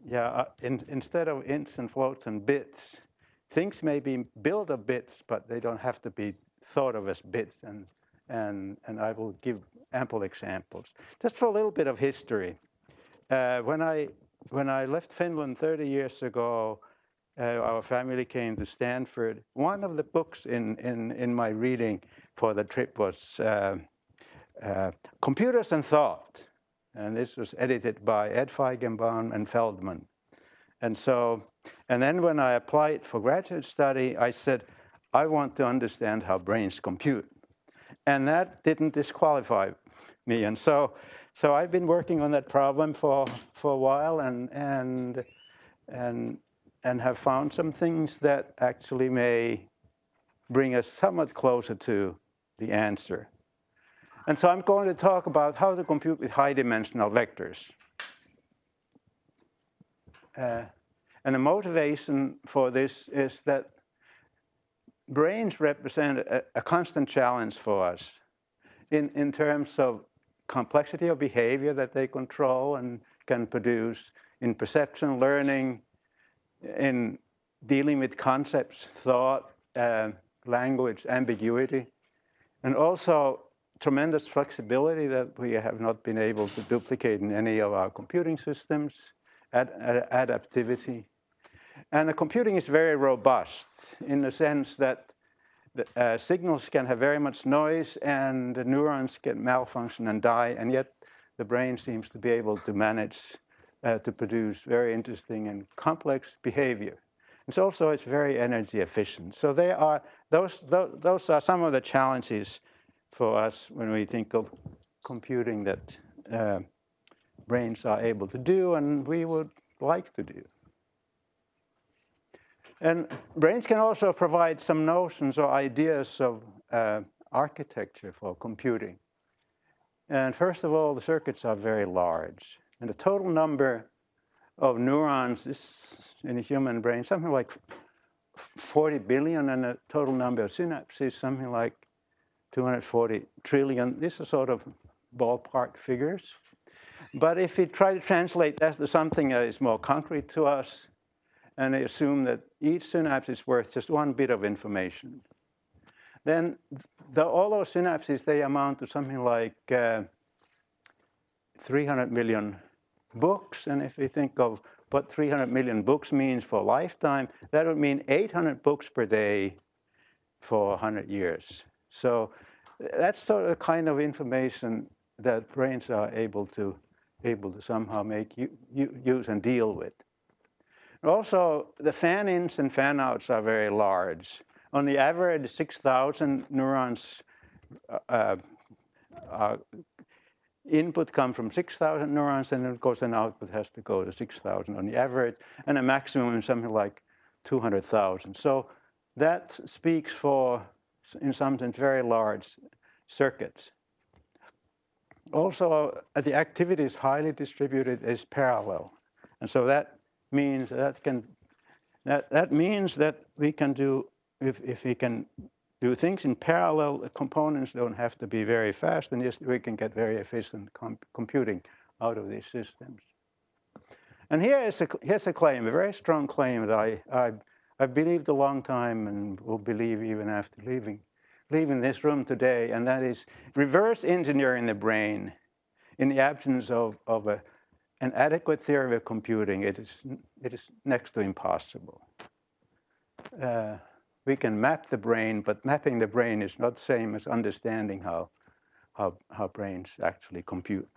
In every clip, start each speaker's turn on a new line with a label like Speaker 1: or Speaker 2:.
Speaker 1: yeah, instead of ints and floats and bits, things may be built of bits, but they don't have to be thought of as bits. And I will give ample examples. Just for a little bit of history. When I left Finland 30 years ago, our family came to Stanford. One of the books in my reading for the trip was Computers and Thought. And this was edited by Ed Feigenbaum and Feldman. And then when I applied for graduate study, I said, I want to understand how brains compute. And that didn't disqualify me. And so I've been working on that problem for a while and have found some things that actually may bring us somewhat closer to the answer. And so I'm going to talk about how to compute with high-dimensional vectors. And the motivation for this is that brains represent a constant challenge for us in terms of complexity of behavior that they control and can produce, in perception, learning, in dealing with concepts, thought, language, ambiguity, and also tremendous flexibility that we have not been able to duplicate in any of our computing systems, adaptivity. And the computing is very robust in the sense that the signals can have very much noise and the neurons can malfunction and die, and yet the brain seems to be able to manage to produce very interesting and complex behavior. It's very energy efficient. So those are some of the challenges for us when we think of computing that brains are able to do and we would like to do. And brains can also provide some notions or ideas of architecture for computing. And first of all, the circuits are very large. And the total number of neurons is in a human brain, something like 40 billion, and the total number of synapses, something like 240 trillion. These are sort of ballpark figures. But if we try to translate that to something that is more concrete to us, and they assume that each synapse is worth just one bit of information, then all those synapses, they amount to something like 300 million books. And if we think of what 300 million books means for a lifetime, that would mean 800 books per day for 100 years. So that's sort of the kind of information that brains are able to somehow make use and deal with. Also, the fan-ins and fan-outs are very large. On the average, 6,000 neurons input come from 6,000 neurons, and of course an output has to go to 6,000 on the average, and a maximum is something like 200,000. So that speaks for, in some sense, very large circuits. Also, the activity is highly distributed, is parallel, and so that means that means that we can do, if we can do things in parallel, the components don't have to be very fast, and yes, we can get very efficient computing out of these systems. And here's a claim, a very strong claim that I've believed a long time and will believe even after leaving this room today, and that is reverse engineering the brain in the absence of an adequate theory of computing. It is next to impossible. We can map the brain, but mapping the brain is not the same as understanding how brains actually compute.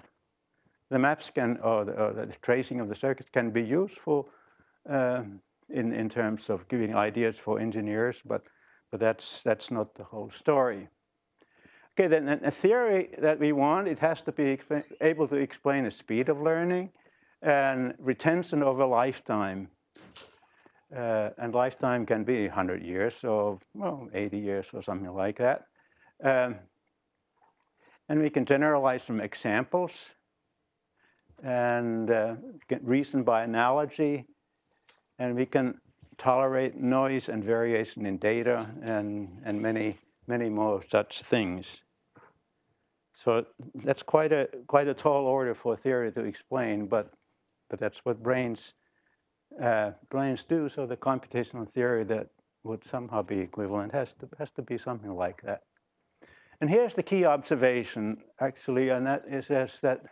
Speaker 1: The maps or the tracing of the circuits can be useful in terms of giving ideas for engineers, but that's not the whole story. Okay, then a theory that we want, it has to be able to explain the speed of learning and retention over lifetime. And lifetime can be 100 years or 80 years or something like that. And we can generalize from examples and get reason by analogy. And we can tolerate noise and variation in data and many more such things. So that's quite a tall order for a theory to explain, but that's what brains brains do, so the computational theory that would somehow be equivalent has to be something like that. And here's the key observation, actually, and that is that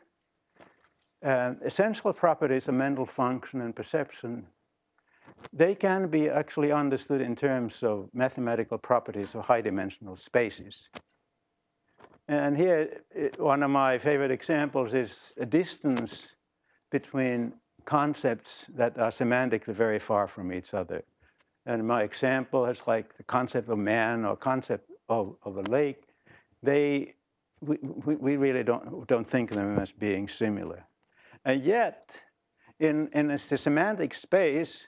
Speaker 1: essential properties of mental function and perception, they can be actually understood in terms of mathematical properties of high-dimensional spaces. And here, one of my favorite examples is a distance between concepts that are semantically very far from each other. And my example is like the concept of man or concept of a lake. We really don't think of them as being similar. And yet, in the semantic space,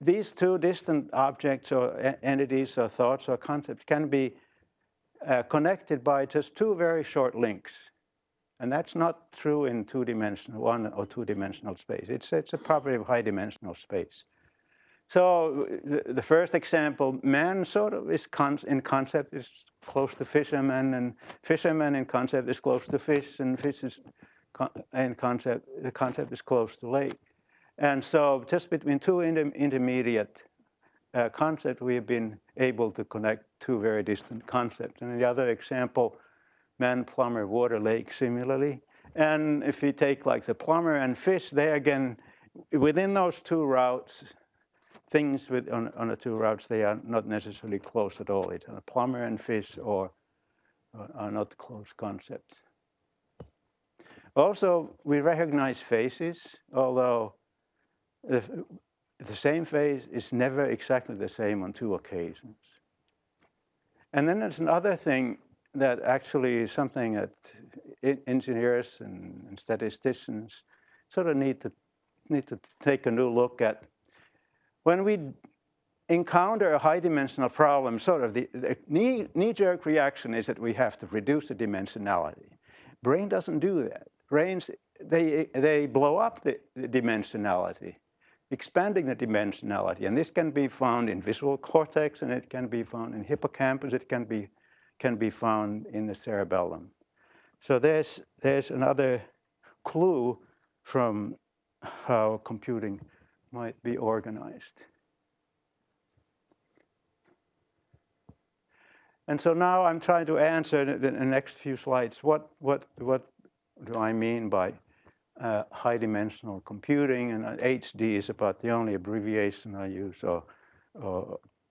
Speaker 1: these two distant objects or entities or thoughts or concepts can be connected by just two very short links. And that's not true in two-dimensional, one or two-dimensional space. It's a property of high-dimensional space. So the first example, man sort of is in concept is close to fisherman, and fisherman in concept is close to fish, and fish is in concept, the concept is close to lake. And so just between two intermediate concepts, we have been able to connect two very distant concepts. And in the other example, man, plumber, water, lake, similarly. And if we take like the plumber and fish, they again, within those two routes, things on the two routes, they are not necessarily close at all. It's a plumber and fish are not close concepts. Also, we recognize faces, although the same face is never exactly the same on two occasions. And then there's another thing that actually is something that engineers and statisticians sort of need to take a new look at. When we encounter a high-dimensional problem, sort of the knee-jerk reaction is that we have to reduce the dimensionality. Brain doesn't do that. Brains, they blow up the dimensionality, expanding the dimensionality. And this can be found in visual cortex, and it can be found in hippocampus. It can be found in the cerebellum. So there's another clue from how computing might be organized. And so now I'm trying to answer in the next few slides what do I mean by high-dimensional computing, and HD is about the only abbreviation I use or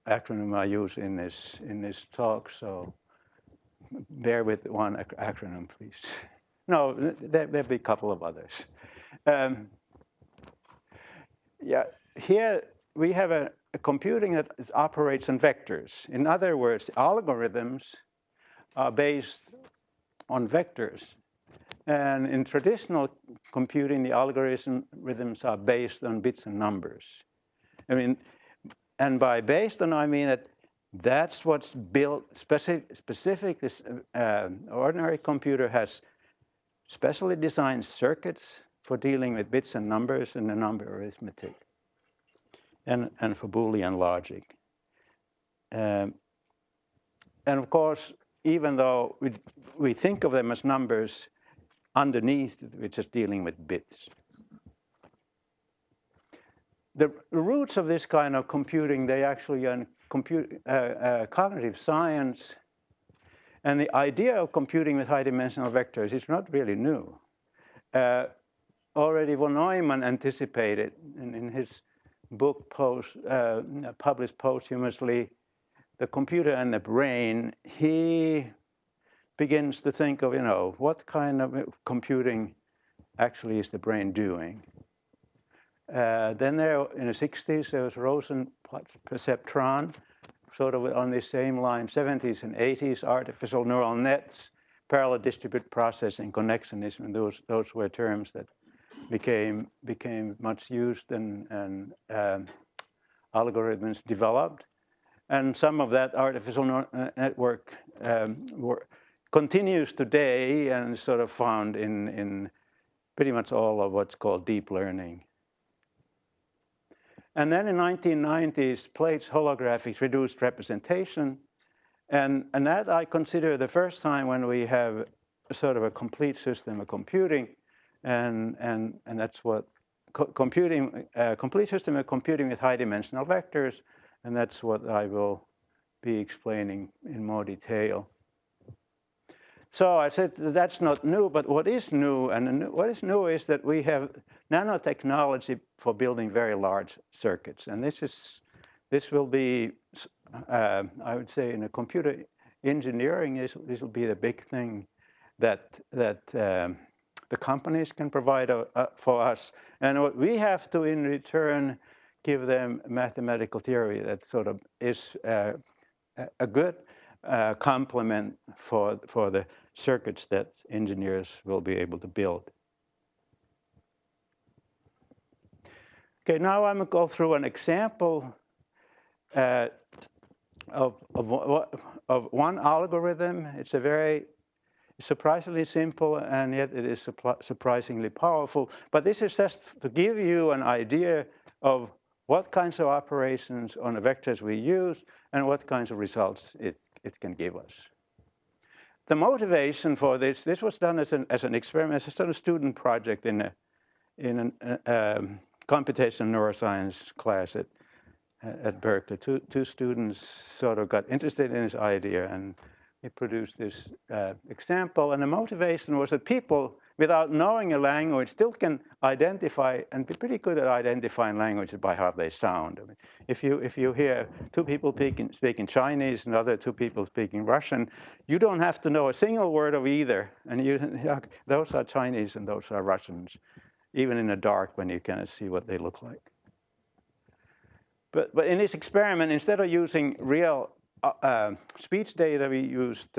Speaker 1: acronym I use in this talk. So bear with one acronym, please. No, there'll be a couple of others. Yeah, here we have a computing that operates on vectors. In other words, algorithms are based on vectors. And in traditional computing, the algorithms are based on bits and numbers. I mean, and by based on, I mean that's what's built specific. This ordinary computer has specially designed circuits for dealing with bits and numbers and the number arithmetic, and for Boolean logic. And of course, even though we think of them as numbers, underneath we're just dealing with bits. The roots of this kind of computing, they actually are in cognitive science. And the idea of computing with high-dimensional vectors is not really new. Already von Neumann anticipated in his book published posthumously, The Computer and the Brain. He begins to think of, what kind of computing actually is the brain doing? Then there, in the 60s, there was Rosen perceptron, sort of on the same line, 70s and 80s, artificial neural nets, parallel distributed processing, connectionism, those were terms that became much used and algorithms developed. And some of that artificial neural network continues today and is sort of found in pretty much all of what's called deep learning. And then in 1990s, Plate's holographic reduced representation. And that I consider the first time when we have sort of a complete system of computing. And that's what complete system of computing with high-dimensional vectors, and that's what I will be explaining in more detail. So I said that's not new, but what is new, what is new is that we have nanotechnology for building very large circuits, and this will be, I would say, in a computer engineering, this will be the big thing that the companies can provide for us, and what we have to in return give them mathematical theory that sort of is a good complement for the circuits that engineers will be able to build. Okay, now I'm going to go through an example of one algorithm. It's a very surprisingly simple, and yet it is surprisingly powerful. But this is just to give you an idea of what kinds of operations on the vectors we use and what kinds of results it can give us. The motivation for this was done as an experiment, as a student project in a computational neuroscience class at Berkeley. Two students sort of got interested in this idea, and we produced this example. And the motivation was that people, without knowing a language, still can identify and be pretty good at identifying languages by how they sound. I mean, if you hear two people speaking Chinese and other two people speaking Russian, you don't have to know a single word of either. And those are Chinese and those are Russians, even in the dark when you cannot see what they look like. But in this experiment, instead of using real speech data, we used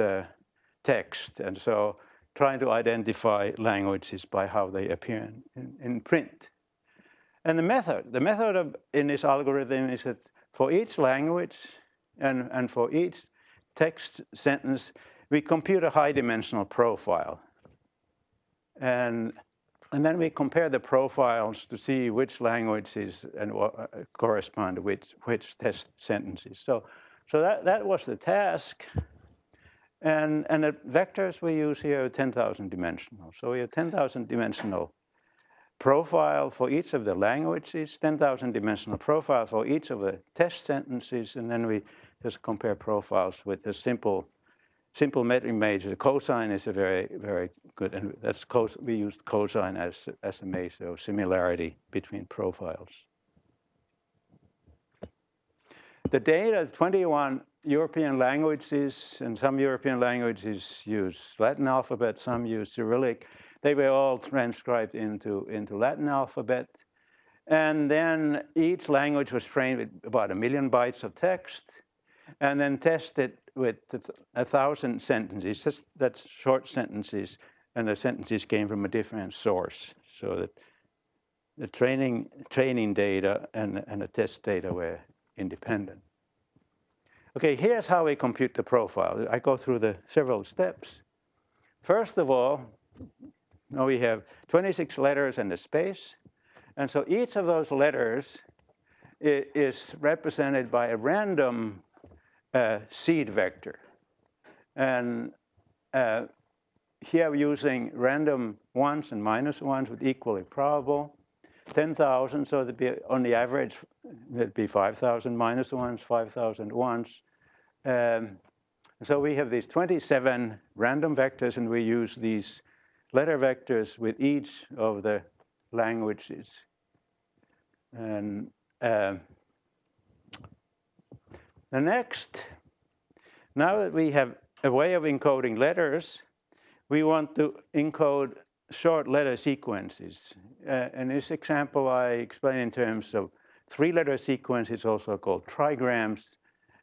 Speaker 1: text, and so trying to identify languages by how they appear in print. And the method in this algorithm is that for each language and for each text sentence, we compute a high-dimensional profile. And then we compare the profiles to see which languages and correspond to which test sentences. So that was the task. And the vectors we use here are 10,000 dimensional. So we have 10,000 dimensional profile for each of the languages, 10,000 dimensional profile for each of the test sentences, and then we just compare profiles with a simple metric measure. The cosine is a very, very good, and we used cosine as a measure of similarity between profiles. The data, 21 European languages, and some European languages use Latin alphabet, some use Cyrillic. They were all transcribed into Latin alphabet. And then each language was trained with about 1 million bytes of text, and then tested with 1,000 sentences. That's short sentences, and the sentences came from a different source, so that the training data and the test data were independent. Okay, here's how we compute the profile. I go through the several steps. First of all, now we have 26 letters and a space. And so each of those letters is represented by a random seed vector. And here we're using random ones and minus ones with equally probable. 10,000, so that'd be on the average, that'd be 5,000 minus ones, 5,000 ones. So we have these 27 random vectors, and we use these letter vectors with each of the languages. And the next, now that we have a way of encoding letters, we want to encode short letter sequences. In this example, I explain in terms of 3-letter sequences, also called trigrams.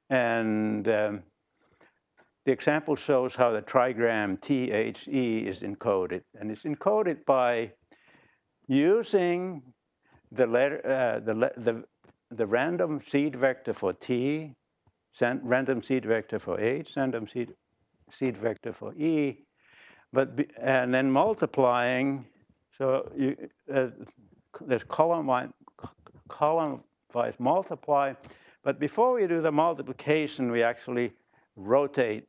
Speaker 1: And the example shows how the trigram THE is encoded. And it's encoded by using the random seed vector for T, random seed vector for H, random seed vector for E, and then multiplying. So there's column-wise multiply. But before we do the multiplication, we actually rotate.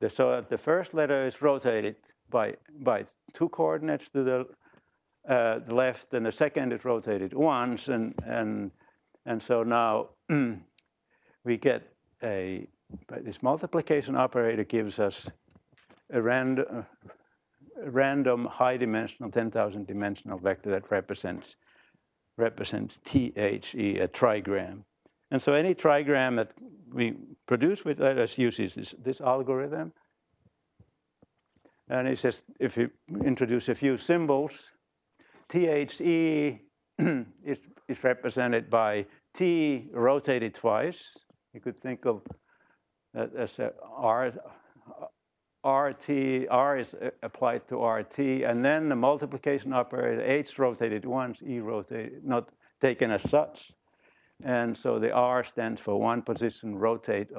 Speaker 1: So the first letter is rotated by 2 coordinates to the the left, and the second is rotated once, and so now we get this multiplication operator gives us a random high-dimensional 10,000 dimensional vector that represents THE, a trigram. And so any trigram that we produce with us uses this algorithm. And it says if you introduce a few symbols, THE is represented by T rotated twice. You could think of that as a RT, R is applied to RT, and then the multiplication operator, H rotated once, E rotated, not taken as such. And so the R stands for one position rotate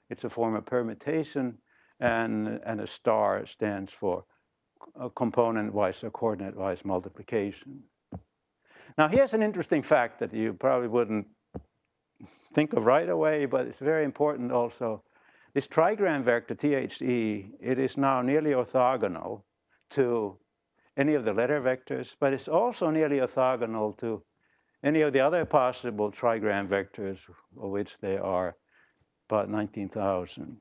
Speaker 1: it's a form of permutation, and a star stands for component-wise or coordinate-wise multiplication. Now here's an interesting fact that you probably wouldn't think of right away, but it's very important also. This trigram vector, THE, it is now nearly orthogonal to any of the letter vectors, but it's also nearly orthogonal to any of the other possible trigram vectors, of which there are about 19,000.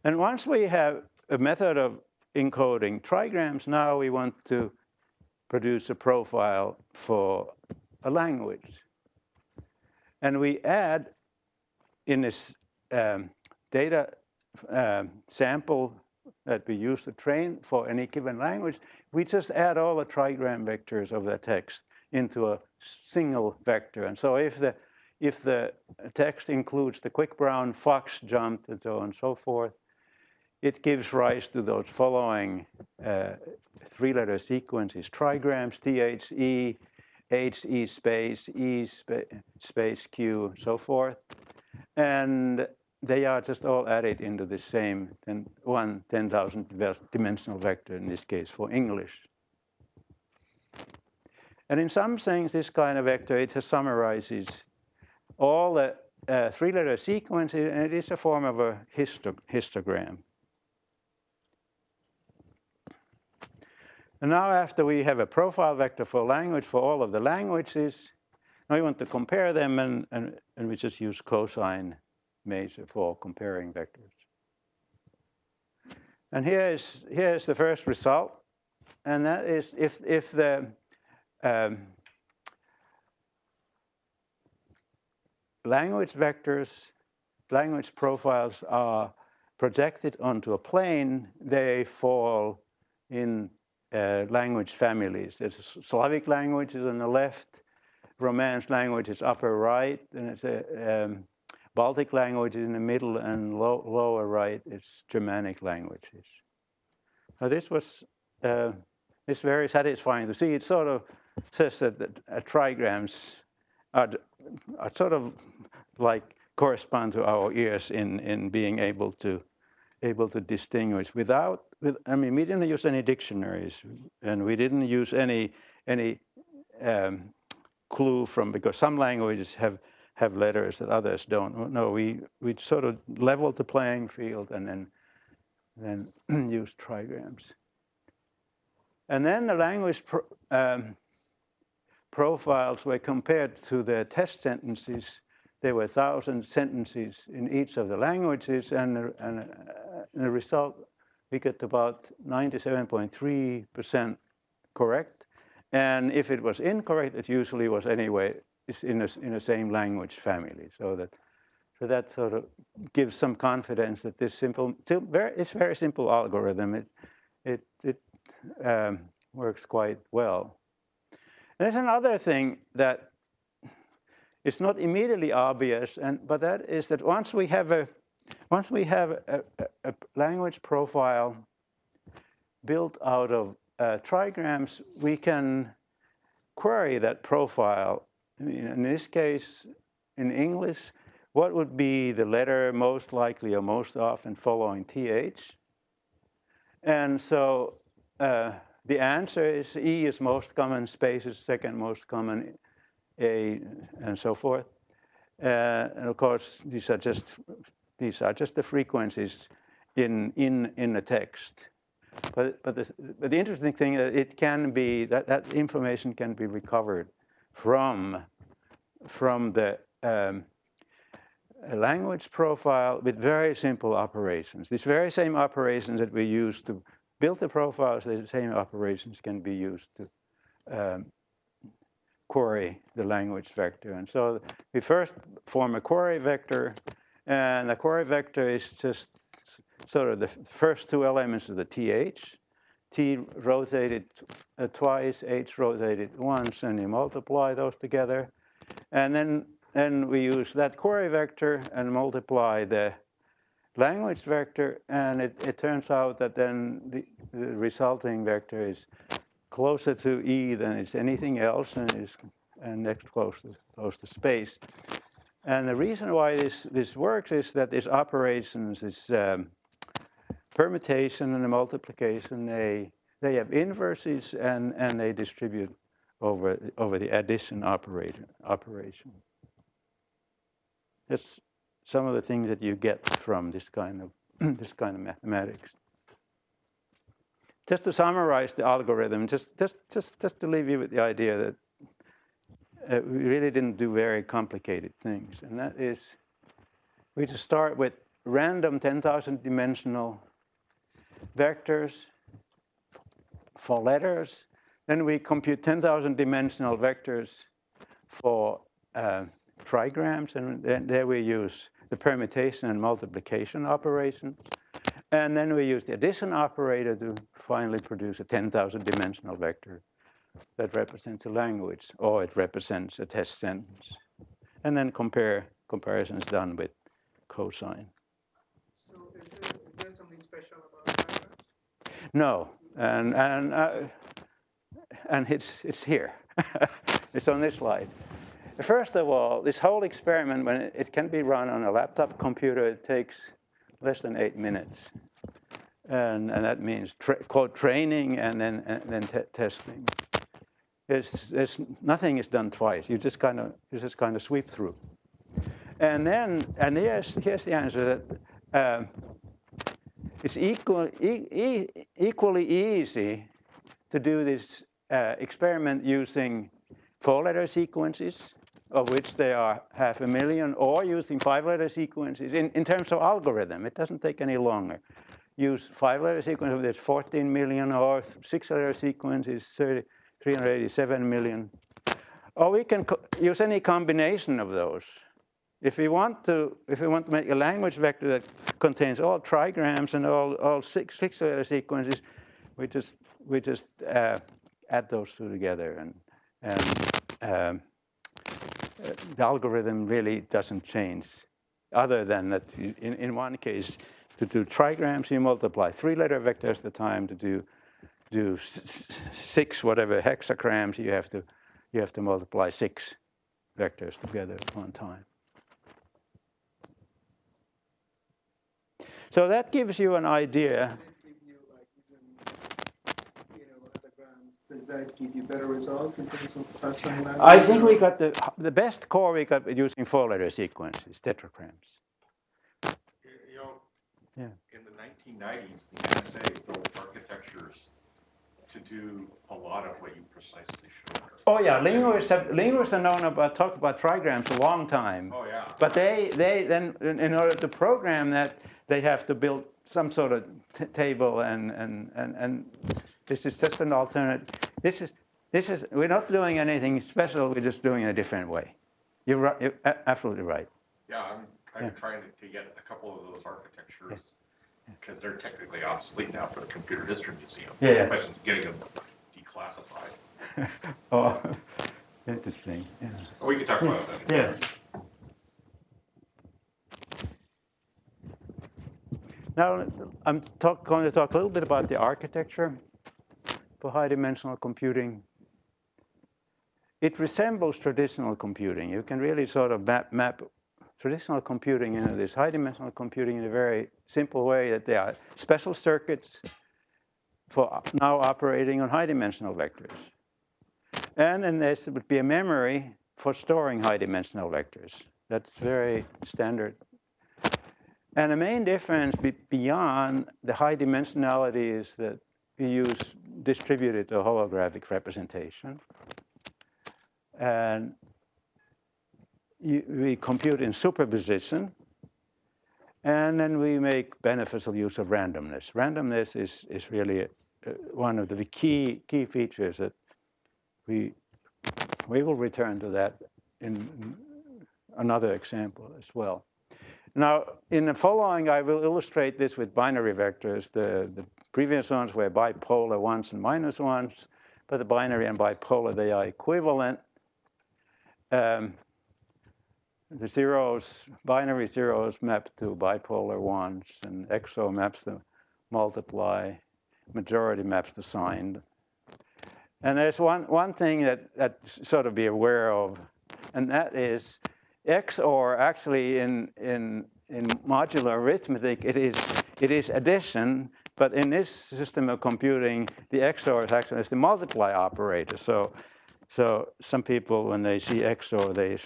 Speaker 1: And once we have a method of encoding trigrams, now we want to produce a profile for a language. And we add in this data sample that we use to train for any given language, we just add all the trigram vectors of the text into a single vector. And so if the text includes the quick brown fox jumped and so on and so forth, it gives rise to those following three-letter sequences: trigrams, THE, HE space, E space Q, so forth. And they are just all added into the same 10,000 dimensional vector, in this case for English. And in some things, this kind of vector, it just summarizes all the three-letter sequences, and it is a form of a histogram. And now after we have a profile vector for language for all of the languages, now we want to compare them, and we just use cosine measure for comparing vectors. And here's the first result, and that is if the language vectors, language profiles are projected onto a plane, they fall in language families. There's Slavic languages on the left, Romance language is upper right, and it's a Baltic language is in the middle, and lower right is Germanic languages. Now this was it's very satisfying to see. It sort of says that trigrams are sort of like correspond to our ears in being able to distinguish I mean, we didn't use any dictionaries, and we didn't use any clue because some languages have letters that others don't. No, we sort of leveled the playing field and then used trigrams. And then the language profiles were compared to the test sentences. There were 1,000 sentences in each of the languages, and the result, we get about 97.3% correct. And if it was incorrect, it usually was anyway in the same language family. So that sort of gives some confidence that this it's very simple algorithm. It works quite well. And there's another thing that is not immediately obvious, but that is that once we have a language profile built out of trigrams, we can query that profile. I mean, in this case, in English, what would be the letter most likely or most often following TH? And so the answer is E is most common, space is second most common, A, and so forth. And of course, these are just the frequencies in the text. But the interesting thing is it can be that information can be recovered from the language profile with very simple operations. These very same operations that we use to build the profiles, the same operations can be used to query the language vector. And so we first form a query vector, and the query vector is just sort of the first two elements of the th. T rotated twice, h rotated once, and you multiply those together. And then we use that query vector and multiply the language vector, and it turns out that then the resulting vector is closer to E than it's anything else, and next close to space. And the reason why this works is that these operations, this permutation and the multiplication, they have inverses and they distribute over the addition operation. That's some of the things that you get from this kind of mathematics. Just to summarize the algorithm, just to leave you with the idea that we really didn't do very complicated things, and that is we just start with random 10,000 dimensional vectors for letters. Then we compute 10,000 dimensional vectors for trigrams, and then there we use the permutation and multiplication operations. And then we use the addition operator to finally produce a 10,000 dimensional vector that represents a language, or it represents a test sentence. And then comparisons done with cosine.
Speaker 2: So is there something special about trigrams?
Speaker 1: No, and it's here. It's on this slide. First of all, this whole experiment, when it can be run on a laptop computer, it takes less than 8 minutes, and that means code training and then testing. Nothing is done twice. You just kind of sweep through, and here's the answer that it's equally easy to do this experiment using 4-letter sequences, of which there are 500,000, or using 5-letter sequences. In terms of algorithm, it doesn't take any longer. Use 5-letter sequences, there's 14 million, or 6-letter sequences, 387 million. Or we can use any combination of those. If we want to make a language vector that contains all trigrams and all 6-letter sequences, we just add those two together, and the algorithm really doesn't change, other than that in one case, to do trigrams, you multiply 3-letter vectors at a time. To do 6 whatever hexagrams, you have to multiply 6 vectors together at one time. So that gives you an idea.
Speaker 2: Does that give you better results in terms of classifying language?
Speaker 1: I think we got the best core we got using 4-letter sequences, tetragrams.
Speaker 3: You know,
Speaker 1: yeah.
Speaker 3: In the 1990s, the NSA built architectures to do a lot of what you precisely showed.
Speaker 1: Oh yeah, linguists have known talk about trigrams a long time.
Speaker 3: Oh yeah.
Speaker 1: But they then, in order to program that, they have to build some sort of table, and this is just an alternate. This is we're not doing anything special. We're just doing it a different way. You're right. You're absolutely right.
Speaker 3: Yeah, I'm kind of trying to get a couple of those architectures because they're technically obsolete now for the Computer History Museum.
Speaker 1: Yeah.
Speaker 3: The question's getting them declassified.
Speaker 1: Oh, interesting. Yeah.
Speaker 3: Well, we could talk about that.
Speaker 1: Yeah. Now, I'm going to talk a little bit about the architecture for high-dimensional computing. It resembles traditional computing. You can really sort of map traditional computing into this high-dimensional computing in a very simple way, that there are special circuits for now operating on high-dimensional vectors. And then there would be a memory for storing high-dimensional vectors. That's very standard. And the main difference beyond the high dimensionality is that we use distributed or holographic representation. And we compute in superposition. And then we make beneficial use of randomness. Randomness is really one of the key features that we will return to that in another example as well. Now, in the following, I will illustrate this with binary vectors. The previous ones were bipolar ones and minus ones, but the binary and bipolar, they are equivalent. The zeros, binary zeros map to bipolar ones, and XO maps to multiply, majority maps to signed. And there's one thing that sort of be aware of, and that is XOR actually in modular arithmetic, it is addition, but in this system of computing, the XOR is actually the multiply operator. So some people, when they see XOR,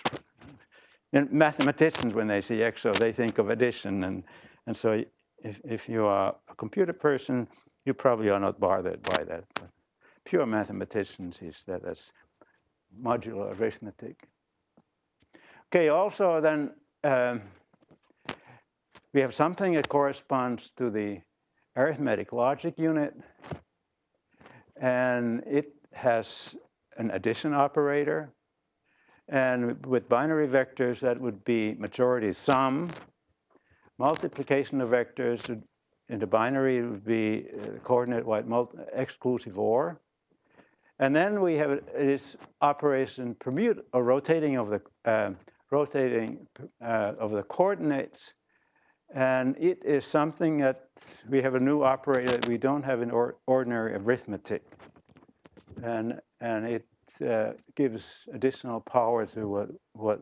Speaker 1: and mathematicians, when they see XOR, they think of addition. And so if you are a computer person, you probably are not bothered by that. But pure mathematicians is that's modular arithmetic. Okay, also then we have something that corresponds to the arithmetic logic unit. And it has an addition operator. And with binary vectors, that would be majority sum. Multiplication of vectors in the binary would be coordinate-wise exclusive OR. And then we have this operation permute or rotating of the coordinates. And it is something that we have a new operator that we don't have in ordinary arithmetic. And it gives additional power to what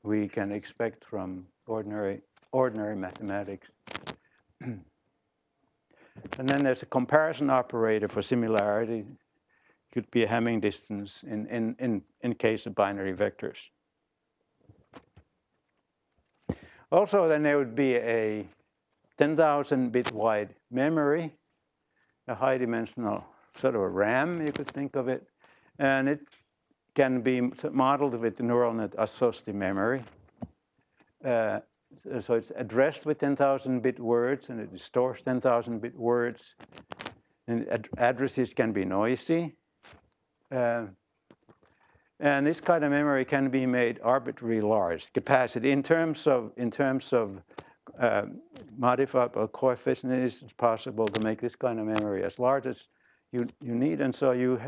Speaker 1: we can expect from ordinary mathematics. And then there's a comparison operator for similarity. Could be a Hamming distance in case of binary vectors. Also, then there would be a 10,000 bit wide memory, a high dimensional sort of a RAM, you could think of it. And it can be modeled with the neural net associative memory. So it's addressed with 10,000 bit words, and it stores 10,000 bit words. And addresses can be noisy. And this kind of memory can be made arbitrarily large. Capacity in terms of modifiable coefficient, it is possible to make this kind of memory as large as you need, and so you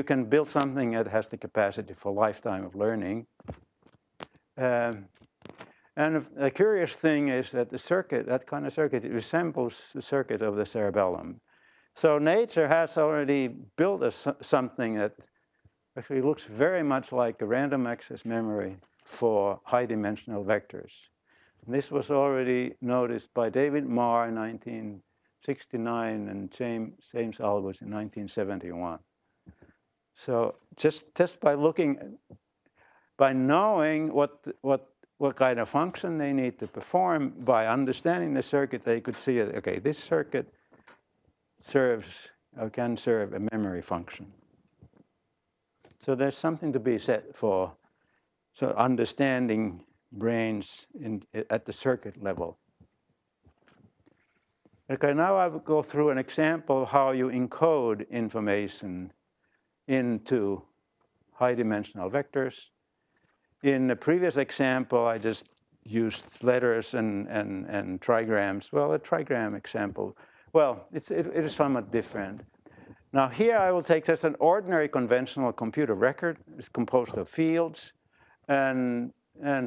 Speaker 1: can build something that has the capacity for lifetime of learning. And the curious thing is that the circuit, that kind of circuit, it resembles the circuit of the cerebellum. So nature has already built something that actually looks very much like a random access memory for high dimensional vectors. And this was already noticed by David Marr in 1969 and James Alwood in 1971. So just by knowing what kind of function they need to perform, by understanding the circuit, they could see, okay, this circuit can serve a memory function. So there's something to be said for understanding brains at the circuit level. Okay, now I will go through an example of how you encode information into high-dimensional vectors. In the previous example, I just used letters and trigrams. Well, a trigram example, well, it is somewhat different. Now here I will take just an ordinary conventional computer record. It's composed of fields. And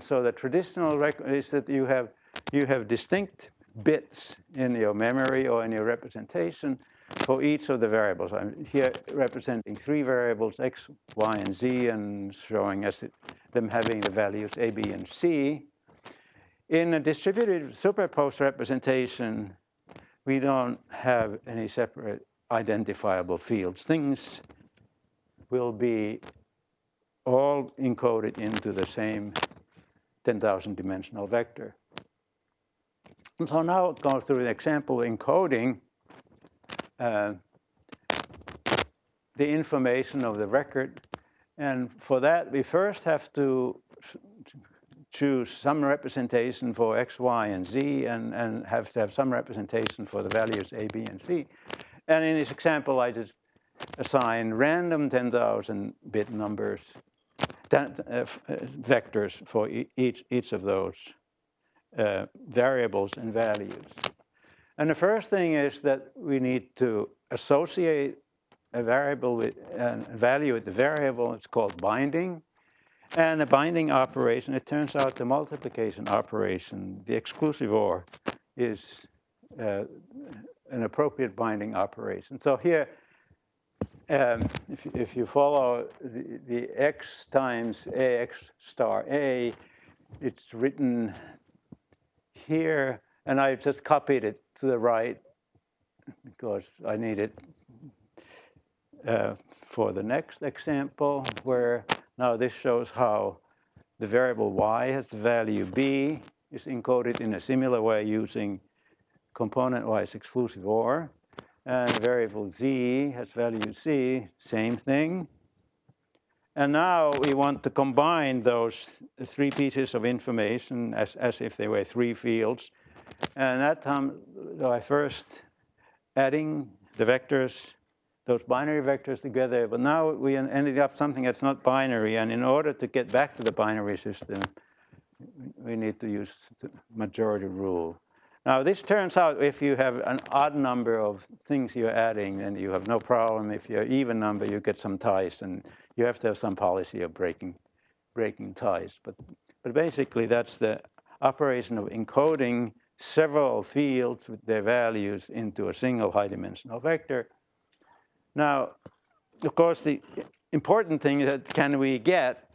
Speaker 1: so the traditional record is that you have distinct bits in your memory or in your representation for each of the variables. I'm here representing 3 variables, x, y, and z, and showing us them having the values a, b, and c. In a distributed superposed representation, we don't have any separate identifiable fields. Things will be all encoded into the same 10,000 dimensional vector. And so now I'll go through the example encoding the information of the record. And for that, we first have to choose some representation for x, y, and z, and have to have some representation for the values a, b, and c. And in this example, I just assign random 10,000-bit numbers, vectors for each of those variables and values. And the first thing is that we need to associate a variable with a value with the variable. It's called binding. And the binding operation, it turns out the multiplication operation, the exclusive OR, is an appropriate binding operation. So here, if you follow the x times ax star a, it's written here, and I just copied it to the right because I need it for the next example, where now this shows how the variable y has the value b, is encoded in a similar way using component-wise exclusive OR. And the variable z has value c, same thing. And now we want to combine those three pieces of information as if they were three fields. And that time, I first adding the vectors, those binary vectors together. But now we ended up something that's not binary. And in order to get back to the binary system, we need to use the majority rule. Now, this turns out if you have an odd number of things you're adding, then you have no problem. If you're even number, you get some ties, and you have to have some policy of breaking ties. But basically, that's the operation of encoding several fields with their values into a single high-dimensional vector. Now, of course, the important thing is that can we get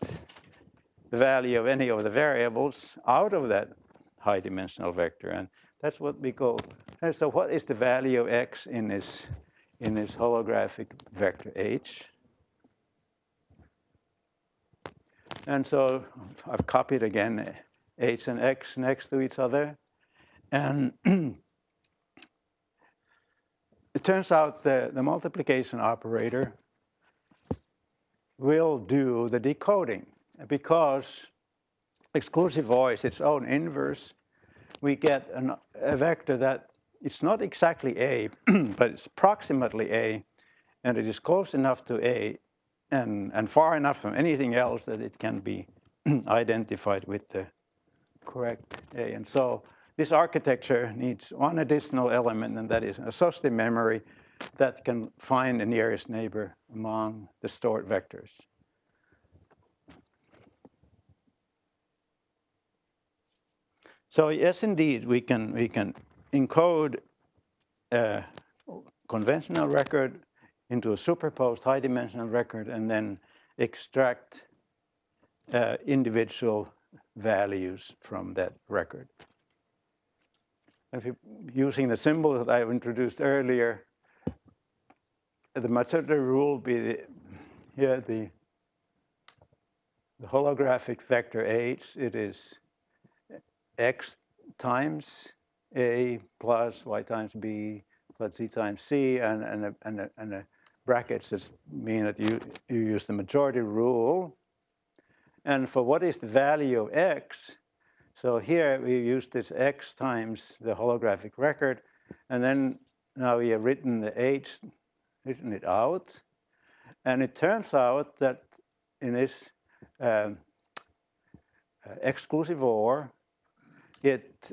Speaker 1: the value of any of the variables out of that high-dimensional vector? And that's what we go. And so what is the value of x in this holographic vector h? And so I've copied again h and x next to each other. And it turns out the multiplication operator will do the decoding. Because exclusive OR is its own inverse, we get a vector that it's not exactly A, but it's approximately A, and it is close enough to A and far enough from anything else that it can be identified with the correct A. And so this architecture needs one additional element, and that is an associative memory that can find the nearest neighbor among the stored vectors. So yes, indeed, we can encode a conventional record into a superposed high-dimensional record and then extract individual values from that record. If you're using the symbol that I've introduced earlier, the majority rule will be the holographic vector H. It is x times a plus y times b plus z times c, and the brackets just mean that you use the majority rule. And for what is the value of x, so here we use this x times the holographic record, and then now we have written the h, written it out, and it turns out that in this exclusive OR, it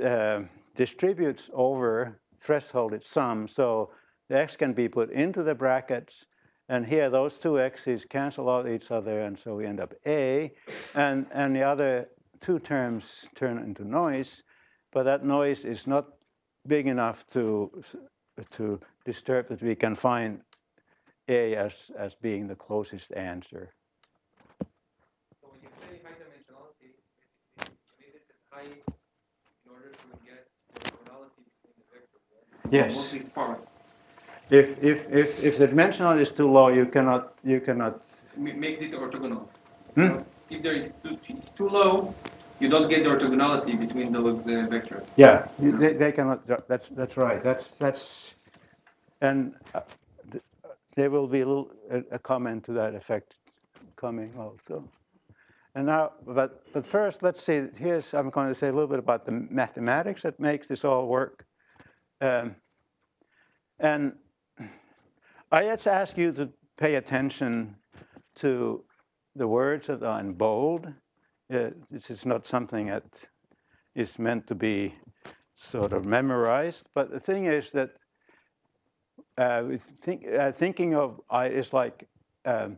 Speaker 1: distributes over thresholded sum. So the x can be put into the brackets. And here, those two x's cancel out each other. And so we end up A. And the other two terms turn into noise. But that noise is not big enough to disturb that we can find A as being the closest answer.
Speaker 2: So when you say high dimensionality, you need it at high in order to get orthogonality between the vectors, right?
Speaker 1: Yes.
Speaker 2: Mostly sparse.
Speaker 1: If the dimensional is too low, you cannot
Speaker 2: Make this orthogonal.
Speaker 1: Hmm?
Speaker 2: If it's too low, you don't get the orthogonality between those vectors.
Speaker 1: Yeah, they cannot. That's right. And there will be a comment to that effect coming also. And now, but first, let's see. I'm going to say a little bit about the mathematics that makes this all work. And I just ask you to pay attention to the words that are in bold. This is not something that is meant to be sort of memorized, but the thing is that thinking of I is like a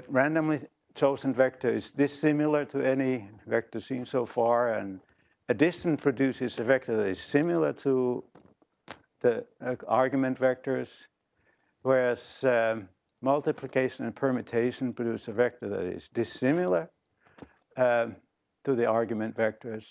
Speaker 1: randomly chosen vector is dissimilar to any vector seen so far, and addition produces a vector that is similar to the argument vectors, whereas multiplication and permutation produce a vector that is dissimilar to the argument vectors.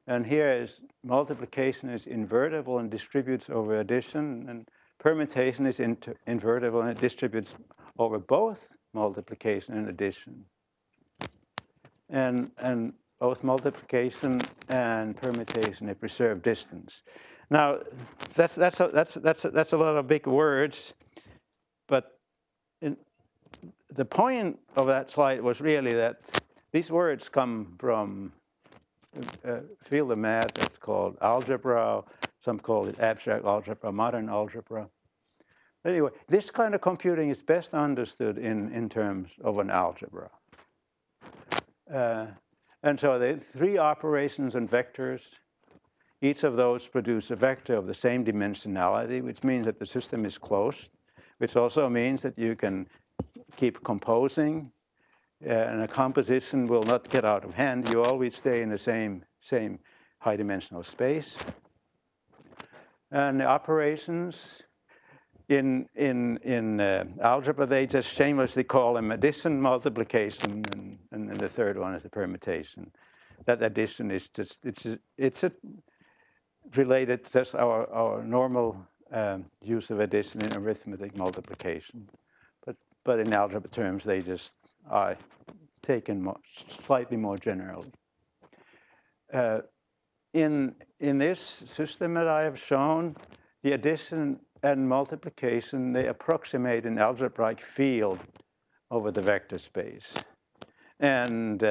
Speaker 1: And here is multiplication is invertible and distributes over addition, and permutation is invertible and it distributes over both multiplication and addition. And both multiplication and permutation, they preserve distance. Now, that's a lot of big words, but the point of that slide was really that these words come from a field of math that's called algebra. Some call it abstract algebra, modern algebra. Anyway, this kind of computing is best understood in terms of an algebra. And so there are three operations and vectors. Each of those produce a vector of the same dimensionality, which means that the system is closed, which also means that you can keep composing, and a composition will not get out of hand. You always stay in the same high-dimensional space. And the operations in algebra, they just shamelessly call them addition, multiplication, and the third one is the permutation. That addition is just, it's related to just our normal use of addition in arithmetic multiplication. But in algebra terms, they just are taken slightly more generally. In this system that I have shown, the addition and multiplication, they approximate an algebraic field over the vector space. And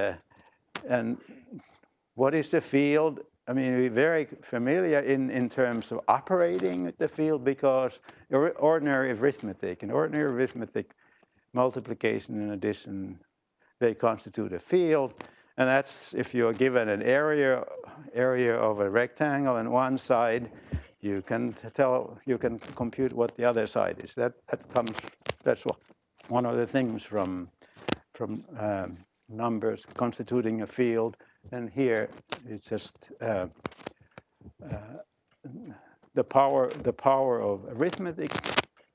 Speaker 1: what is the field? I mean, we're very familiar in terms of operating the field, because ordinary arithmetic, multiplication and addition, they constitute a field. And that's if you're given an area of a rectangle on one side, you can compute what the other side is. That's one of the things from numbers constituting a field. And here it's just the power of arithmetic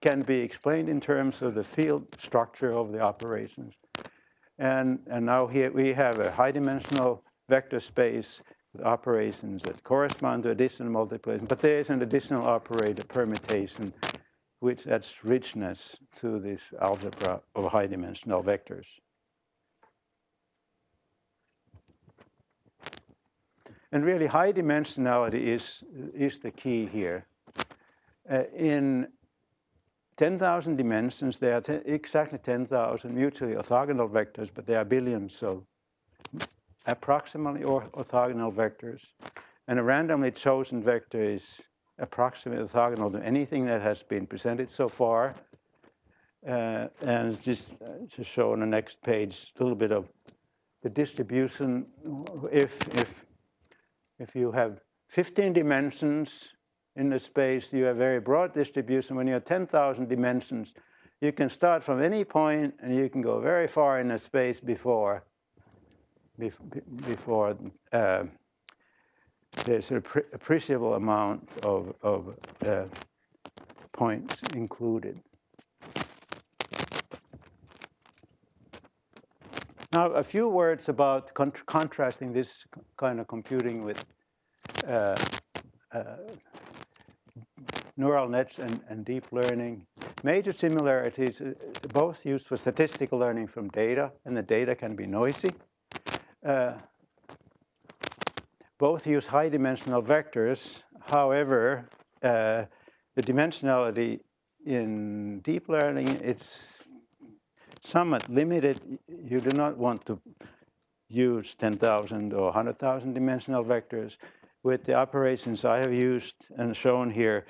Speaker 1: can be explained in terms of the field structure of the operations. And now here we have a high-dimensional vector space with operations that correspond to addition and multiplication. But there is an additional operator, permutation, which adds richness to this algebra of high-dimensional vectors. And really, high dimensionality is the key here. In 10,000 dimensions, there are exactly 10,000 mutually orthogonal vectors, but there are billions of approximately orthogonal vectors. And a randomly chosen vector is approximately orthogonal to anything that has been presented so far. And just to show on the next page a little bit of the distribution. If you have 15 dimensions in the space, you have very broad distribution. When you have 10,000 dimensions, you can start from any point and you can go very far in the space before there's an appreciable amount of points included. Now, a few words about contrasting this kind of computing with neural nets and deep learning. Major similarities, both used for statistical learning from data, and the data can be noisy. both use high-dimensional vectors. However, the dimensionality in deep learning, it's somewhat limited. You do not want to use 10,000 or 100,000 dimensional vectors. With the operations I have used and shown here,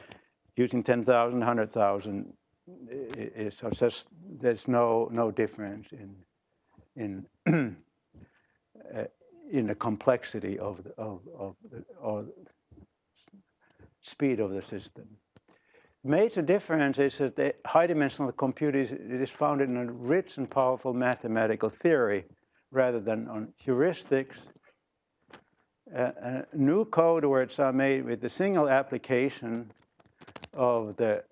Speaker 1: using 10,000, 100,000, there's no difference in the complexity of the speed of the system. Major difference is that the high-dimensional computers, it is founded in a rich and powerful mathematical theory rather than on heuristics. New code words are made with the single application of the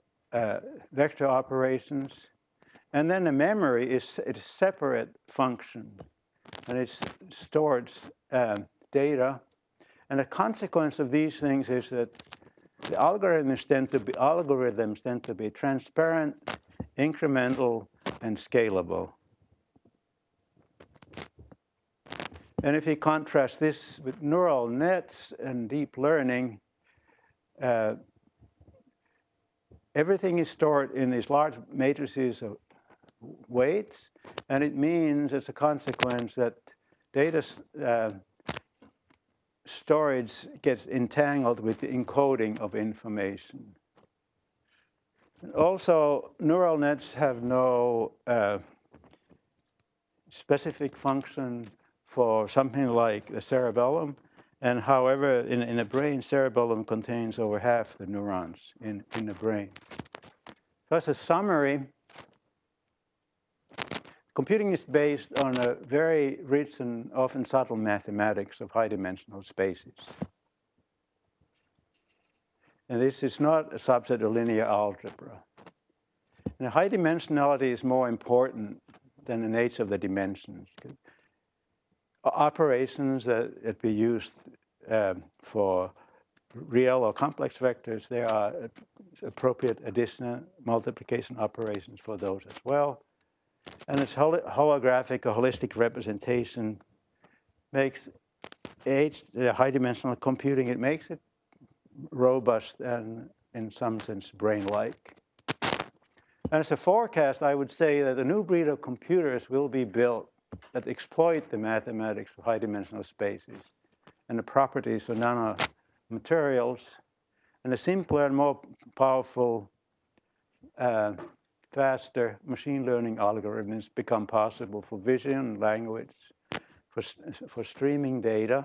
Speaker 1: vector operations, and then the memory is a separate function, and it stores data. And the consequence of these things is that the algorithms tend to be transparent, incremental, and scalable. And if you contrast this with neural nets and deep learning, everything is stored in these large matrices of weights, and it means, as a consequence, that data storage gets entangled with the encoding of information. And also, neural nets have no specific function for something like the cerebellum. And however, in the brain, cerebellum contains over half the neurons in the brain. So as a summary, computing is based on a very rich and often subtle mathematics of high-dimensional spaces. And this is not a subset of linear algebra. And high dimensionality is more important than the nature of the dimensions. Operations that be used for real or complex vectors, there are appropriate addition, multiplication operations for those as well. And its holographic or holistic representation makes high-dimensional computing, it makes it robust and, in some sense, brain-like. And as a forecast, I would say that a new breed of computers will be built that exploit the mathematics of high-dimensional spaces and the properties of nanomaterials, and the simpler and more powerful, faster machine learning algorithms become possible for vision, language, for streaming data,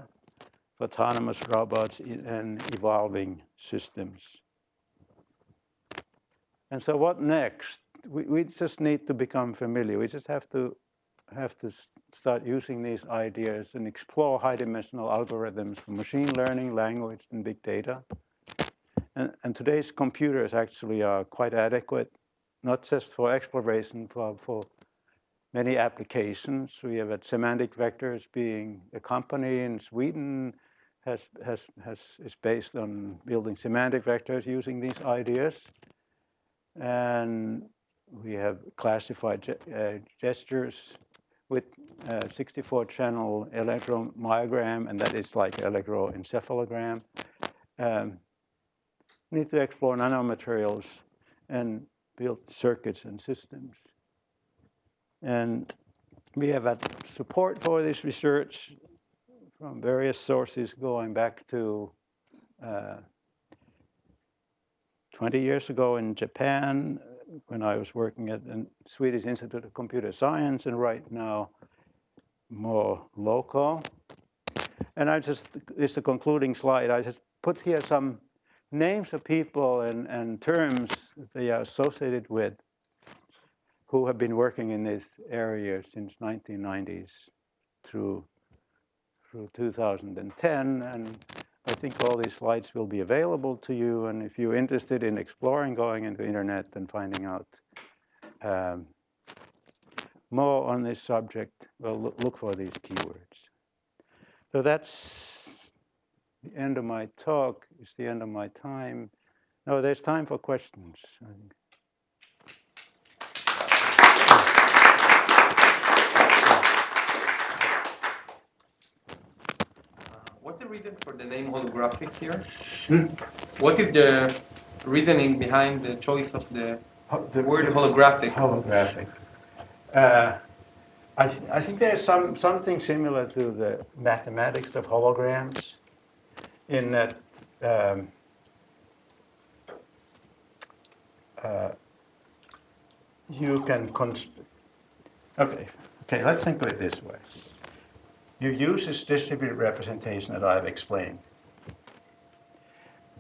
Speaker 1: for autonomous robots, and evolving systems. And so what next? We just need to become familiar. We just have to start using these ideas and explore high-dimensional algorithms for machine learning, language, and big data. And today's computers actually are quite adequate, not just for exploration, for many applications. We have Semantic Vectors being a company in Sweden is based on building semantic vectors using these ideas. And we have classified gestures with 64-channel electromyogram, and that is like electroencephalogram. Need to explore nanomaterials and build circuits and systems. And we have had support for this research from various sources going back to 20 years ago in Japan, when I was working at the Swedish Institute of Computer Science, and right now more local. And this is the concluding slide. I just put here some names of people and terms that they are associated with who have been working in this area since 1990s through 2010. And I think all these slides will be available to you. And if you're interested in exploring, going into the internet and finding out more on this subject, well, look for these keywords. So that's the end of my talk. It's the end of my time. No, there's time for questions.
Speaker 2: What's the reason for the name holographic here?
Speaker 1: Hmm?
Speaker 2: What is the reasoning behind the choice of the word holographic?
Speaker 1: Holographic. I think there's something similar to the mathematics of holograms, in that you can okay, let's think of it this way. You use this distributed representation that I've explained.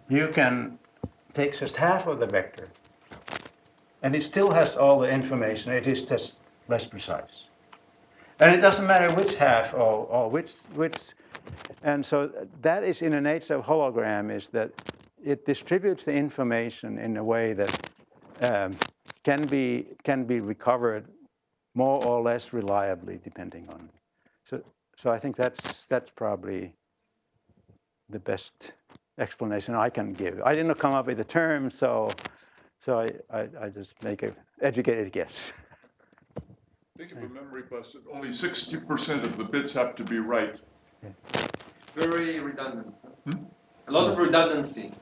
Speaker 1: You can take just half of the vector, and it still has all the information. It is just less precise. And it doesn't matter which half or which. And so that is in the nature of hologram, is that it distributes the information in a way that can be recovered more or less reliably, depending on. So I think that's probably the best explanation I can give. I didn't come up with the term, so I just make an educated guess.
Speaker 4: Think of a memory bus that only 60% of the bits have to be right.
Speaker 2: Very redundant. A lot of redundancy.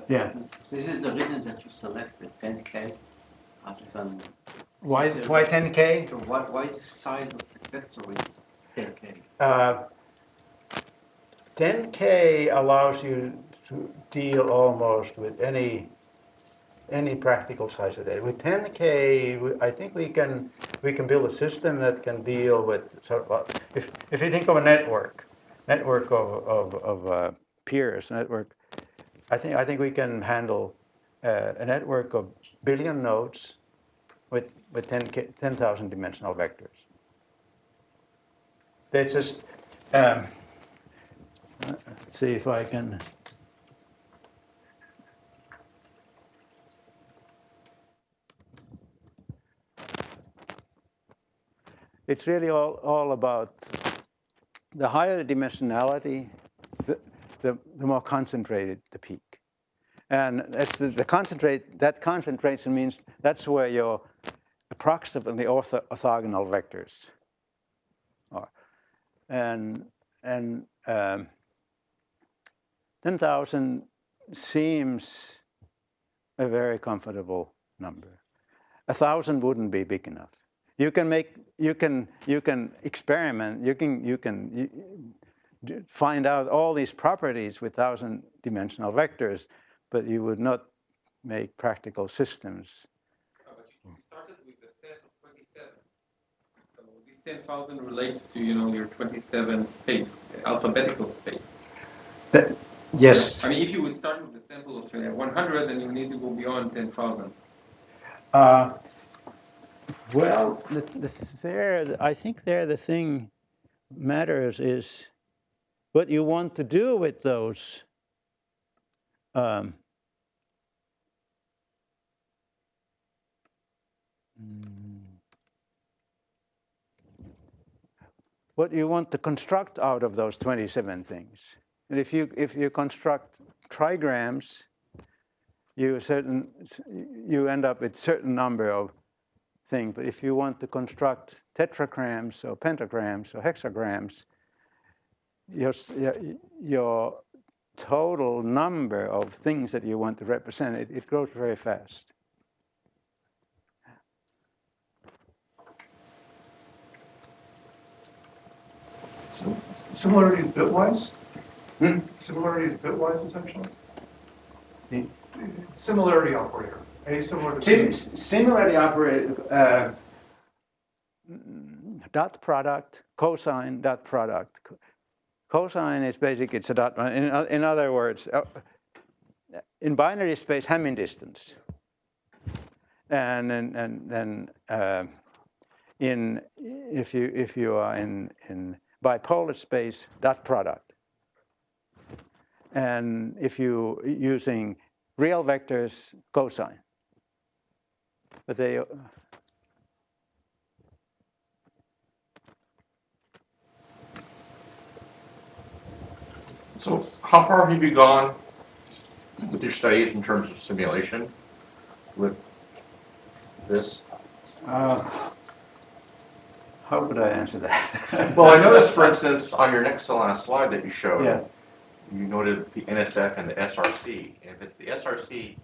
Speaker 1: Yeah.
Speaker 5: So this is the reason that you select the 10K rather than.
Speaker 1: Why 10K?
Speaker 5: So why the size of the vector is 10K?
Speaker 1: 10K allows you to deal almost with any practical size of data. With 10K, I think we can build a system that can deal with if you think of a network of peers, I think we can handle a network of billion nodes with 10,000 dimensional vectors. That's just let's see if I can. It's really all about the higher the dimensionality, the more concentrated the peak. And that's that concentration means that's where your approximately orthogonal vectors are. And 10,000 seems a very comfortable number. 1,000 wouldn't be big enough. You can experiment. You can find out all these properties with 1,000-dimensional vectors, but you would not make practical systems.
Speaker 2: But you started with a set of 27. So this 10,000 relates to your 27 space, alphabetical space.
Speaker 1: Yes.
Speaker 2: I mean, if you would start with a sample of 100, then you need to go beyond 10,000.
Speaker 1: Well, I think the thing matters is what you want to do with those. What you want to construct out of those 27 things. And if you construct trigrams, you end up with certain number of thing. But if you want to construct tetragrams or pentagrams or hexagrams, your total number of things that you want to represent, it grows very fast.
Speaker 6: So, similarity is bitwise? Similarity is bitwise, essentially? Similarity operator. A similar to
Speaker 1: Similarity operator, dot product, cosine dot product. Cosine is basically, it's a dot. In other words, in binary space, Hamming distance. And then if you are in bipolar space, dot product. And if you using real vectors, cosine. But they
Speaker 3: So how far have you gone with your studies in terms of simulation with this?
Speaker 1: how would I answer that?
Speaker 3: Well, I noticed, for instance, on your next to last slide that you showed,
Speaker 1: Yeah.
Speaker 3: you noted the NSF and the SRC. And if it's the SRC,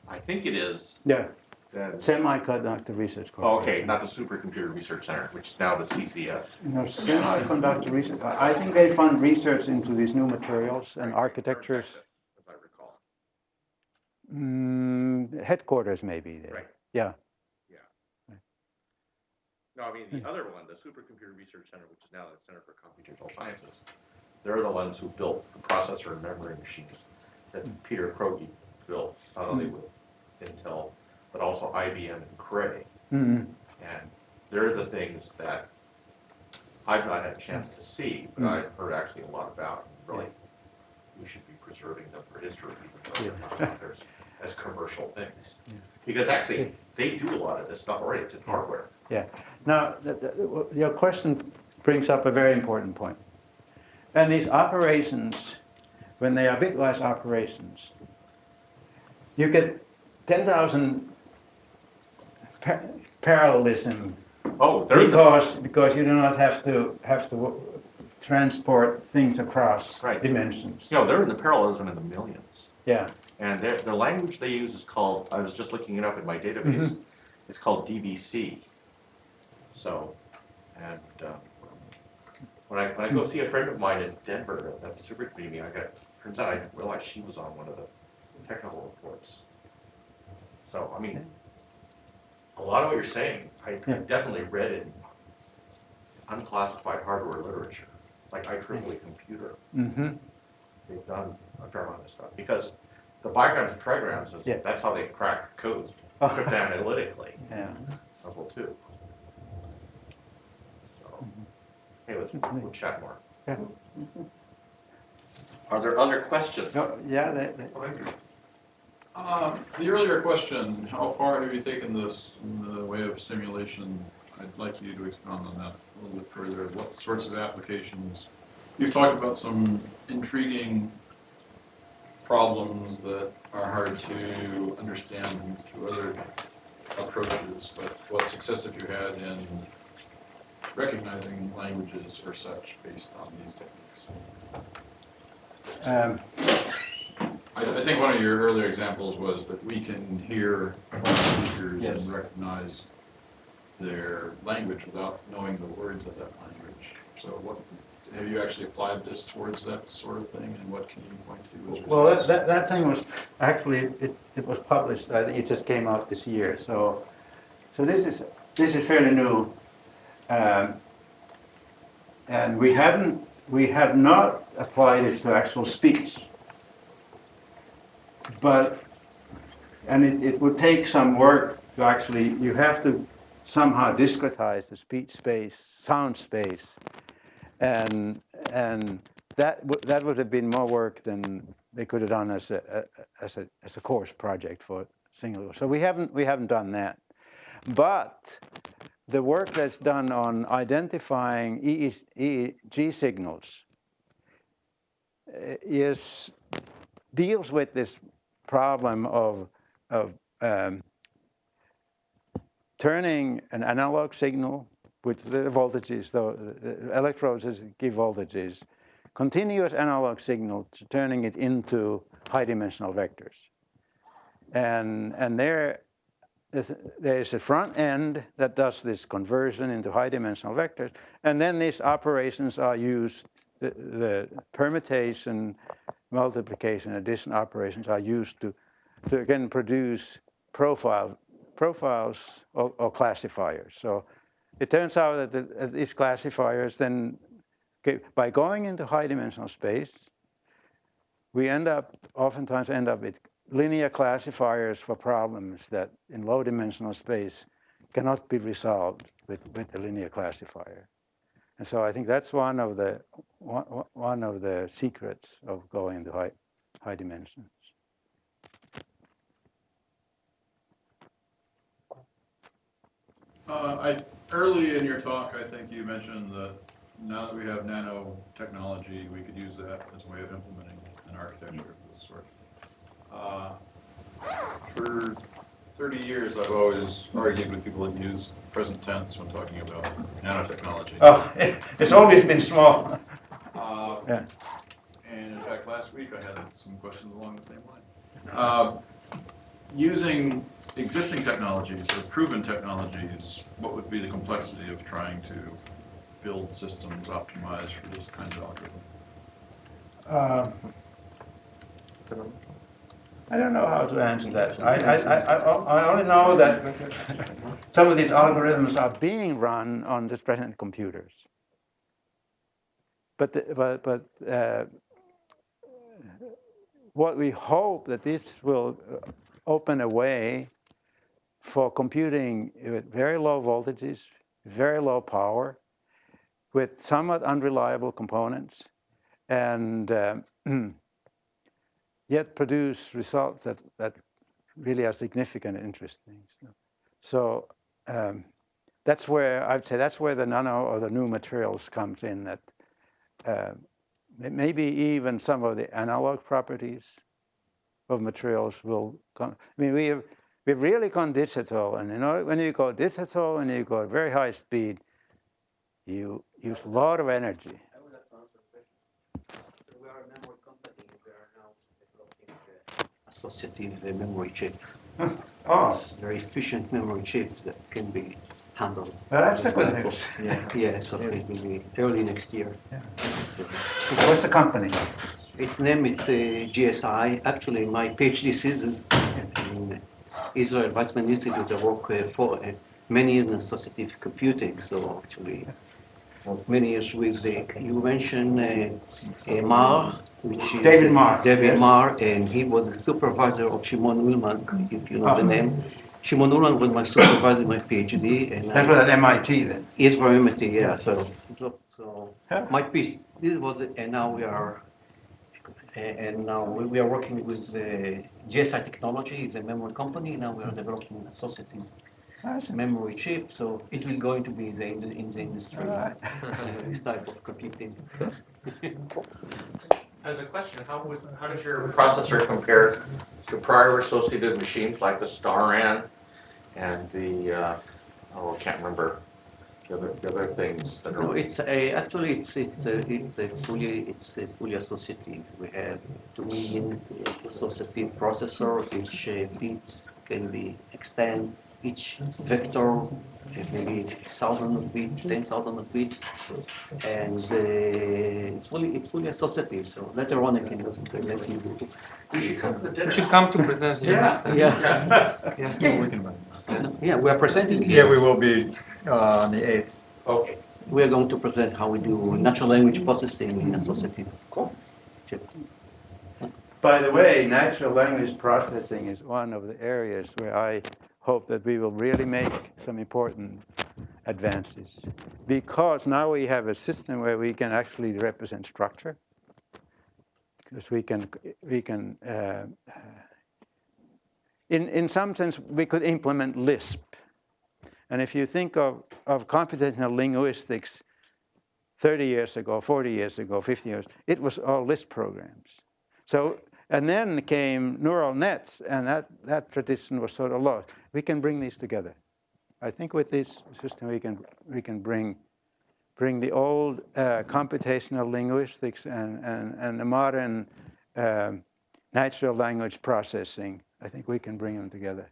Speaker 3: I think it is,
Speaker 1: Yeah,
Speaker 3: then,
Speaker 1: Semiconductor Research
Speaker 3: oh,
Speaker 1: Corporation.
Speaker 3: okay, not the Supercomputer Research Center, which is now the CCS.
Speaker 1: No, Semiconductor Research, I think they fund research into these new materials and
Speaker 3: Right,
Speaker 1: architectures.
Speaker 3: Texas, as I recall.
Speaker 1: Headquarters maybe there.
Speaker 3: Right.
Speaker 1: Yeah.
Speaker 3: No, I mean, the other one, the Supercomputer Research Center, which is now the Center for Computational Sciences, they're the ones who built the processor and memory machines that Peter Krogi built, not only with Intel, but also IBM and Cray.
Speaker 1: Mm-hmm.
Speaker 3: And they're the things that I've not had a chance to see, but I've heard actually a lot about. Really, we should be preserving them for history, even though they're not out there as commercial things. Because actually, they do a lot of this stuff already. It's in hardware.
Speaker 1: Yeah. Now, your question brings up a very important point. And these operations, when they are bitwise operations, you get 10,000 parallelism
Speaker 3: Oh,
Speaker 1: because you do not have to transport things across dimensions.
Speaker 3: You know, they're in the parallelism in the millions.
Speaker 1: Yeah.
Speaker 3: And the language they use is called, I was just looking it up in my database, it's called DBC. So, and when I go see a friend of mine in Denver at the supercomputing meeting, turns out I didn't realize she was on one of the technical reports. So, I mean, a lot of what you're saying, I definitely read in unclassified hardware literature, like IEEE Computer. They've done a fair amount of stuff because the bigrams and trigrams, that's how they crack codes cryptanalytically as well too. So, hey, we'll chat more.
Speaker 1: Yeah.
Speaker 3: Are there other questions?
Speaker 1: No, yeah.
Speaker 7: The earlier question, how far have you taken this in the way of simulation? I'd like you to expound on that a little bit further. What sorts of applications? You've talked about some intriguing problems that are hard to understand through other approaches, but what success have you had in recognizing languages or such based on these techniques? I think one of your earlier examples was that we can hear foreign speakers and recognize their language without knowing the words of that language. So what have you actually applied this towards that sort of thing, and what can you point to?
Speaker 1: Well, that thing was actually it was published. I think it just came out this year. So this is fairly new, and we have not applied it to actual speech. But it would take some work to actually. You have to somehow discretize the speech space, sound space, and that would have been more work than they could have done as a course project for single. So we haven't done that. But the work that's done on identifying EEG signals deals with this problem of turning an analog signal, which the voltages, the electrodes give voltages, continuous analog signal, turning it into high-dimensional vectors. And there's a front end that does this conversion into high-dimensional vectors, and then these operations are used, the permutation, multiplication, addition operations are used to again produce profiles or classifiers. So it turns out that these classifiers then, by going into high-dimensional space, we oftentimes end up with linear classifiers for problems that in low-dimensional space cannot be resolved with the linear classifier. And so I think that's one of the secrets of going to high dimensions.
Speaker 7: Early in your talk, I think you mentioned that now that we have nanotechnology, we could use that as a way of implementing an architecture of this sort. For 30 years, I've always argued with people that use present tense when talking about nanotechnology.
Speaker 1: Oh, it's always been small.
Speaker 7: And in fact, last week, I had some questions along the same line. Using existing technologies or proven technologies, what would be the complexity of trying to build systems optimized for this kind of algorithm?
Speaker 1: I don't know how to answer that. I only know that some of these algorithms are being run on the present computers. But what we hope that this will open a way for computing with very low voltages, very low power, with somewhat unreliable components, and yet produce results that really are significant and interesting. So that's where I'd say that's where the nano or the new materials comes in. That maybe even some of the analog properties of materials will come. I mean, we've really gone digital, and you know, when you go digital and you go at very high speed, you use a lot of energy.
Speaker 5: I would like to answer the question. We are a memory company. We are now developing associative memory chip.
Speaker 1: Oh,
Speaker 5: It's a very efficient memory chip that can be handled.
Speaker 1: well, that's the good news.
Speaker 5: Yeah, so it will be early next year.
Speaker 1: Yeah.
Speaker 5: So,
Speaker 1: What's the company?
Speaker 5: its name is GSI. Actually, my PhD thesis in Israel Weizmann Institute, I work for many years in associative computing. So actually, many years with you mentioned Marr, which is
Speaker 1: David Marr.
Speaker 5: David
Speaker 1: Yes.
Speaker 5: Marr, and he was the supervisor of Shimon Ullman, if you know the name. Shimon Ullman was my supervisor in my PhD, and
Speaker 1: That's with at MIT then.
Speaker 5: He's from MIT, yeah. So
Speaker 1: Yeah.
Speaker 5: my piece. This was it, and now we are. And now we are working with GSI Technology, it's a memory company. Now we are developing an associative memory chip, so it will going to be in the industry.
Speaker 1: All right.
Speaker 5: This type of computing.
Speaker 3: As a question, how does your processor compare to prior associative machines like the StarRAN and the I can't remember the other things that
Speaker 5: No,
Speaker 3: are.
Speaker 5: it's actually it's a fully associative. We have 2 million associative processor. Each bit can be extend. Each vector maybe 1,000 of bit, 10,000 of bit, and it's fully associative. So later on, I can let you do this.
Speaker 3: You should come to the dinner.
Speaker 2: You should come to present here.
Speaker 5: Yeah, we are presenting.
Speaker 8: Yeah, we will be on the 8th.
Speaker 3: Okay.
Speaker 5: We are going to present how we do natural language processing in associative.
Speaker 3: Cool.
Speaker 5: chip.
Speaker 1: By the way, natural language processing is one of the areas where I hope that we will really make some important advances, because now we have a system where we can actually represent structure, because we can in some sense we could implement Lisp. And if you think of computational linguistics 30 years ago, 40 years ago, 50 years, it was all Lisp programs. So, and then came neural nets, and that tradition was sort of lost. We can bring these together. I think with this system we can bring the old computational linguistics and the modern natural language processing. I think we can bring them together.